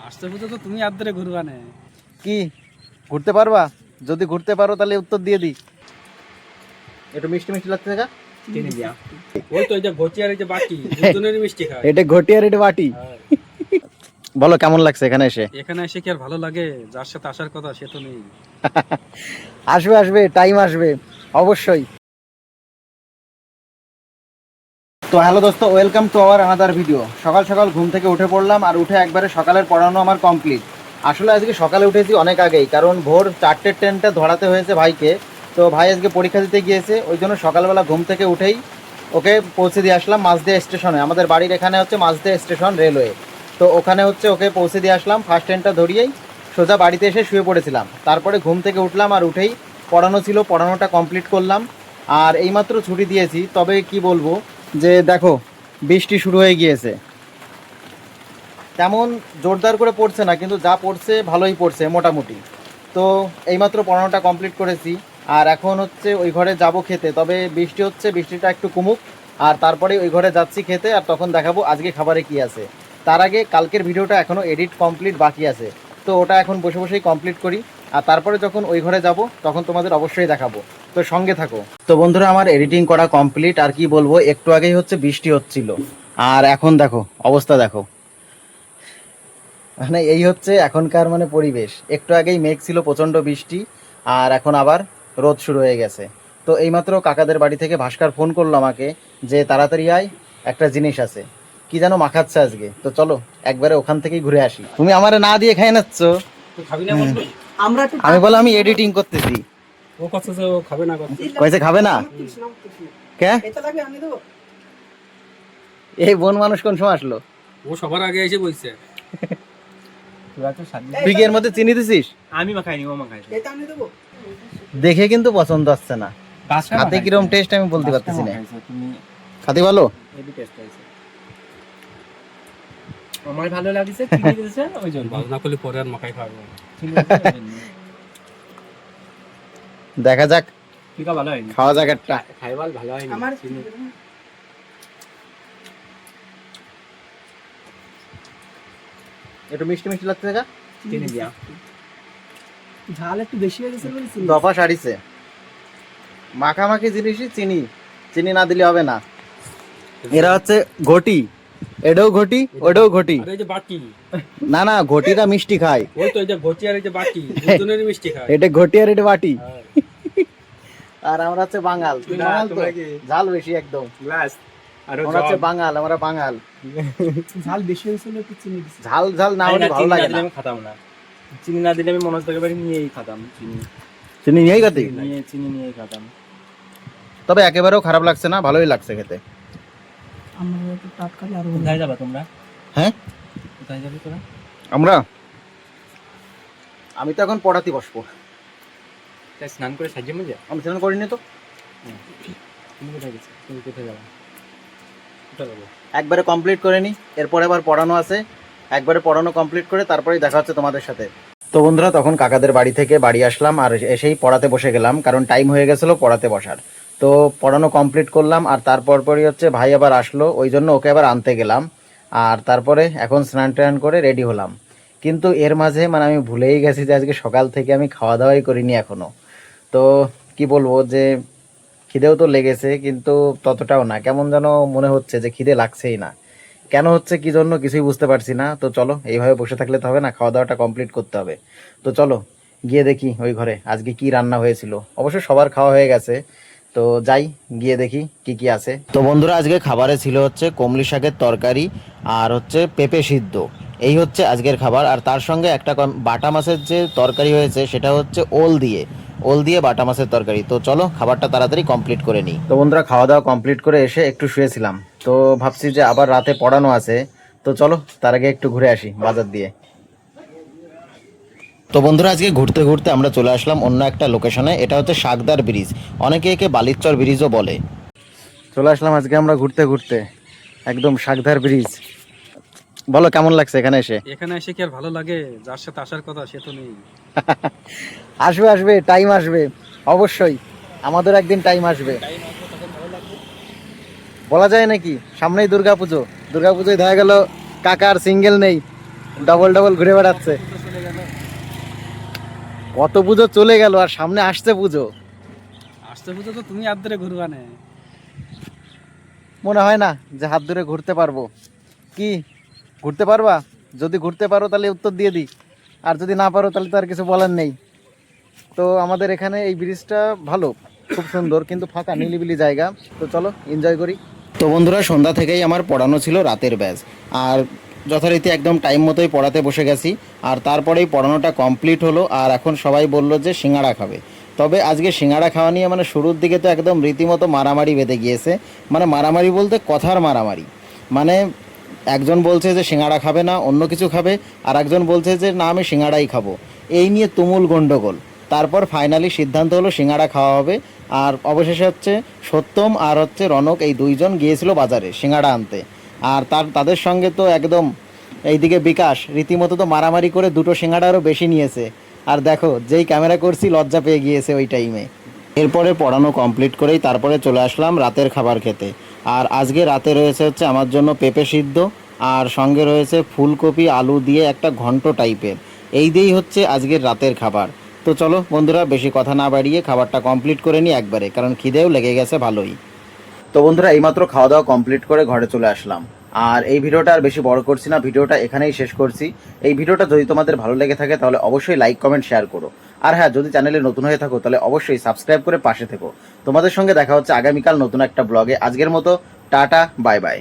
আসতে পুজো তো তুমি আর ধরে ঘুরবা না। কি ঘুরতে পারবা? যদি ঘুরতে পারো তাহলে উত্তর দিয়ে দিই। একটু মিষ্টি মিষ্টি লাগছে না? চিনি দিয়া ওই তো এই যে ঘটি আর এই যে বাটি দুজনেরই মিষ্টি খায়। এটা ঘটি আর এটা বাটি। বলো কেমন লাগছে এখানে এসে? এখানে এসে কি আর ভালো লাগে? যার সাথে আসার কথা সে তো নেই। আসবে আসবে, টাইম আসবে অবশ্যই। তো হ্যালো দোস্ত, welcome to our another video. সকাল সকাল ঘুম থেকে উঠে পড়লাম, আর উঠে একবারে সকালের পড়ানো আমার কমপ্লিট। আসলে আজকে সকালে উঠেছি অনেক আগেই, কারণ ভোর 4টের ট্রেনটা ধরাতে হয়েছে ভাইকে। তো ভাই আজকে পরীক্ষা দিতে গিয়েছে, ওই জন্য সকালবেলা ঘুম থেকে উঠেই ওকে পৌঁছে দিয়ে আসলাম মাঝদিয়া স্টেশনে। আমাদের বাড়ির এখানে হচ্ছে মাঝদিয়া স্টেশন রেলওয়ে, তো ওখানে হচ্ছে ওকে পৌঁছে দিয়ে আসলাম। ফার্স্ট ট্রেনটা ধরিয়েই সোজা বাড়িতে এসে শুয়ে পড়েছিলাম। তারপরে ঘুম থেকে উঠলাম, আর উঠেই পড়ানো ছিল, পড়ানোটা কমপ্লিট করলাম। আর এইমাত্র ছুটি দিয়েছি, তবে কি বলবো যে দেখো বৃষ্টি শুরু হয়ে গিয়েছে। তেমন জোরদার করে পড়ছে না, কিন্তু যা পড়ছে ভালোই পড়ছে মোটামুটি। তো এইমাত্র পড়ানোটা কমপ্লিট করেছি, আর এখন হচ্ছে ওই ঘরে যাব খেতে। তবে বৃষ্টি হচ্ছে, বৃষ্টিটা একটু কমুক, আর তারপরে ওই ঘরে যাচ্ছি খেতে, আর তখন দেখাবো আজকে খাবারে কি আছে। তার আগে কালকের ভিডিওটা এখনও এডিট কমপ্লিট বাকি আছে, তো ওটা এখন বসে বসেই কমপ্লিট করি। আর তারপরে যখন ওই ঘরে যাব তখন তোমাদের অবশ্যই দেখাবো, তো সঙ্গে থাকো। তো বন্ধুরা, আমার এডিটিং করা কমপ্লিট। আর কি বলবো, একটু আগেই হচ্ছে বৃষ্টি হচ্ছিল, আর এখন দেখো অবস্থা দেখো। মানে এই হচ্ছে এখনকার মানে পরিবেশ। একটু আগেই মেঘ ছিল, প্রচণ্ড বৃষ্টি, আর এখন আবার রোদ শুরু হয়ে গেছে। তো এইমাত্র কাকাদের বাড়ি থেকে ভাস্কর ফোন করলো আমাকে যে তাড়াতাড়ি আয়, একটা জিনিস আছে। কি যেন মাখাচ্ছে আজকে, তো চলো একবারে ওখান থেকেই ঘুরে আসি। তুমি আমারে না দিয়ে খাই নাচ্ছ। খাবি না বলবি? আমি বলো আমি এডিটিং করতেছি। ও কথা যে ও খাবে না কথা। কইছে খাবে না কে? এই বোন মানুষ কোন সময় আসলো? ও সবার আগে এসে বলছে। তুই কি এর মধ্যে চিনি দিছিস? আমি মাখাইনি, ও মাখাইছে। দেখে কিন্তু পছন্দ আসছে না। খাতে কিরকম টেস্ট আমি বলতে পারতেছি না। খাতে ভালো? হেভি টেস্ট হয়েছে। আমার ভালো লাগছে, চিনি দিয়েছে ওই জন্য। ভালো না করলে পরে আর মাখাই খাবো। দেখা যাক, ঠিক আছে, ভালো হয়নি। খাওয়া যাক একটা। খাইবাল ভালো হয়নি আমার চিনি। একটু মিষ্টি মিষ্টি লাগছে দেখা। চিনি দিয়া ঝাল একটু বেশি হয়ে গেছে বলে চিনি। দফা সারিছে। মাখামাখি জিনিসই চিনি, চিনি না দিলে হবে না। এরা হচ্ছে ঘটি, এটাও ঘটি ওটাও ঘটি। আর এই যে বাটি, না না, ঘটিটা মিষ্টি খায়। ওই তো এই যে ঘটি আর এই যে বাটি দুজনেরই মিষ্টি খায়। এটা ঘটি আর এটা বাটি। হ্যাঁ। আর আমরা হচ্ছে বাঙাল। তুই বাঙাল তো? ঝাল বেশি একদম। গ্লাস আর আমরা হচ্ছে বাঙাল, আমরা বাঙাল। ঝাল বেশি হয়েছে বলে একটু চিনি দিছি। ঝাল ঝাল না হলে ভালো লাগে না। আমি খেতাম না, চিনি না দিলে আমি মনোজ থেকে বাড়ি নিয়েই খেতাম। চিনি চিনি নিয়েই খাতে। চিনি নিয়েই খেতাম। তবে একেবারেও খারাপ লাগছে না, ভালোই লাগছে খেতে। আমরা একটু টাটকা আর কোথায় যাবা তোমরা? হ্যাঁ, কোথায় যাবে তোরা? আমি তো এখন পড়াতে বসবো। তাই স্নান করে সাজিয়ে মজা। আমি স্নান করিনি তো। তুমি কোথায় গেছো? তুমি কোথায় যাবা? কোথায় যাবো? একবারে কমপ্লিট করে নি, এরপরে আবার পড়ানো আছে। একবারে পড়ানো কমপ্লিট করে তারপরেই দেখা হচ্ছে তোমাদের সাথে। তো বন্ধুরা, তখন কাকাদের বাড়ি থেকে বাড়ি আসলাম, আর এসেই পড়াতে বসে গেলাম, কারণ টাইম হয়ে গেছিলো পড়াতে বসার। তো পড়ানো কমপ্লিট করলাম, আর তারপরই হচ্ছে ভাই আবার আসলো, ওই জন্য ওকে আবার আনতে গেলাম। আর তারপরে এখন স্নান টান করে রেডি হলাম। কিন্তু এর মাঝে মানে আমি ভুলেই গেছি যে আজকে সকাল থেকে আমি খাওয়া দাওয়াই করিনি এখনও। তো কি বলবো, যে খিদেও তো লেগেছে, কিন্তু ততটাও না। কেমন যেন মনে হচ্ছে যে খিদে লাগছেই না। কেন হচ্ছে, কি জন্য, কিছুই বুঝতে পারছি না। তো চলো, এইভাবে বসে থাকলে তো হবে না, খাওয়া দাওয়াটা কমপ্লিট করতে হবে। তো চলো গিয়ে দেখি ওই ঘরে আজকে কি রান্না হয়েছিল। অবশ্য সবার খাওয়া হয়ে গেছে, তো যাই গিয়ে দেখি কি কি আছে। তো বন্ধুরা, আজকে খাবারে ছিল হচ্ছে কমলি শাকের তরকারি, আর হচ্ছে পেঁপে সিদ্ধ। এই হচ্ছে আজকের খাবার। আর তার সঙ্গে একটা বাটা মাছের যে তরকারি হয়েছে, সেটা হচ্ছে ওল দিয়ে বাটা মাছের তরকারি। তো চলো খাবারটা তাড়াতাড়ি কমপ্লিট করে নিই। তো বন্ধুরা, খাওয়া দাওয়া কমপ্লিট করে এসে একটু শুয়েছিলাম। তো ভাবছি যে আবার রাতে পড়ানো আছে, তো চলো তার আগে একটু ঘুরে আসি বাজার দিয়ে। তো বন্ধুরা, আজকে ঘুরতে ঘুরতে আমরা চলে আসলাম অন্য একটা লোকেশনে। এটা হচ্ছে শাকদার ব্রিজ, অনেকে একে বালিচর ব্রিজও বলে। চলে আসলাম আজকে আমরা ঘুরতে ঘুরতে একদম শাকদার ব্রিজ। বলো কেমন লাগছে এখানে এসে? এখানে এসে কি আর ভালো লাগে? যার সাথে আসার কথা সে তো নেই। আসবে আসবে, টাইম আসবে অবশ্যই, আমাদের একদিন টাইম আসবে। বলা যায় নাকি, সামনেই দুর্গাপুজো। দুর্গাপুজোয় দেখা গেল কাকার সিঙ্গেল নেই, ডবল ডবল ঘুরে বেড়াচ্ছে। কত পুজো চলে গেল আর সামনে আসছে পুজো। আসতে পুজো তো তুমি হাত ধরে ঘুরবা না। মনে হয় না যে হাত ধরে ঘুরতে পারবো। কি ঘুরতে পারবা? যদি ঘুরতে পারো তাহলে উত্তর দিয়ে দিই, আর যদি না পারো তাহলে তো আর কিছু বলার নেই। তো আমাদের এখানে এই ব্রিজটা ভালো, খুব সুন্দর, কিন্তু ফাঁকা নিলিবিলি জায়গা। তো চলো এনজয় করি। তো বন্ধুরা, সন্ধ্যা থেকেই আমার পড়ানো ছিল রাতের ব্যাচ, আর যথারীতি একদম টাইম মতোই পড়াতে বসে গেছি। আর তারপরেই পড়ানোটা কমপ্লিট হলো, আর এখন সবাই বললো যে সিঙ্গাড়া খাবে। তবে আজকে সিঙ্গাড়া খাওয়া নিয়ে মানে শুরুর দিকে তো একদম রীতিমতো মারামারি বেঁধে গিয়েছে। মানে মারামারি বলতে কথার মারামারি। মানে একজন বলছে যে সিঙ্গাড়া খাবে না, অন্য কিছু খাবে, আর একজন বলছে যে না আমি সিঙ্গাড়াই খাবো। এই নিয়ে তুমুল গণ্ডগোল। তারপর ফাইনালি সিদ্ধান্ত হলো সিঙ্গাড়া খাওয়া হবে। আর অবশেষে হচ্ছে সত্যম আর হচ্ছে রনক এই দুইজন গিয়েছিল বাজারে সিঙ্গাড়া আনতে। আর তাদের সঙ্গে তো একদম এইদিকে বিকাশ রীতিমতো তো মারামারি করে দুটো সিঙ্গাড়া আরও বেশি নিয়েছে। আর দেখো যেই ক্যামেরা করছি লজ্জা পেয়ে গিয়েছে ওই টাইমে। এরপরে পড়ানো কমপ্লিট করেই তারপরে চলে আসলাম রাতের খাবার খেতে। আর আজকে রাতে রয়েছে হচ্ছে আমার জন্য পেঁপে সিদ্ধ, আর সঙ্গে রয়েছে ফুলকপি আলু দিয়ে একটা ঘন্ট টাইপের। এই দিয়েই হচ্ছে আজকের রাতের খাবার। তো চলো বন্ধুরা, বেশি কথা না বাড়িয়ে খাবারটা কমপ্লিট করে নিই একবারে, কারণ খিদেও লেগে গেছে ভালোই। তো বন্ধুরা, এইমাত্র খাওয়া দাওয়া কমপ্লিট করে ঘরে চলে আসলাম। আর এই ভিডিওটা আর বেশি বড় করছি না, ভিডিওটা এখানেই শেষ করছি। এই ভিডিওটা যদি তোমাদের ভালো লেগে থাকে তাহলে অবশ্যই লাইক কমেন্ট শেয়ার করো। আর হ্যাঁ, যদি চ্যানেলে নতুন হয়ে থাকো তাহলে অবশ্যই সাবস্ক্রাইব করে পাশে থেকো। তোমাদের সঙ্গে দেখা হচ্ছে আগামীকাল নতুন একটা ব্লগে। আজকের মতো টাটা, বাই বাই।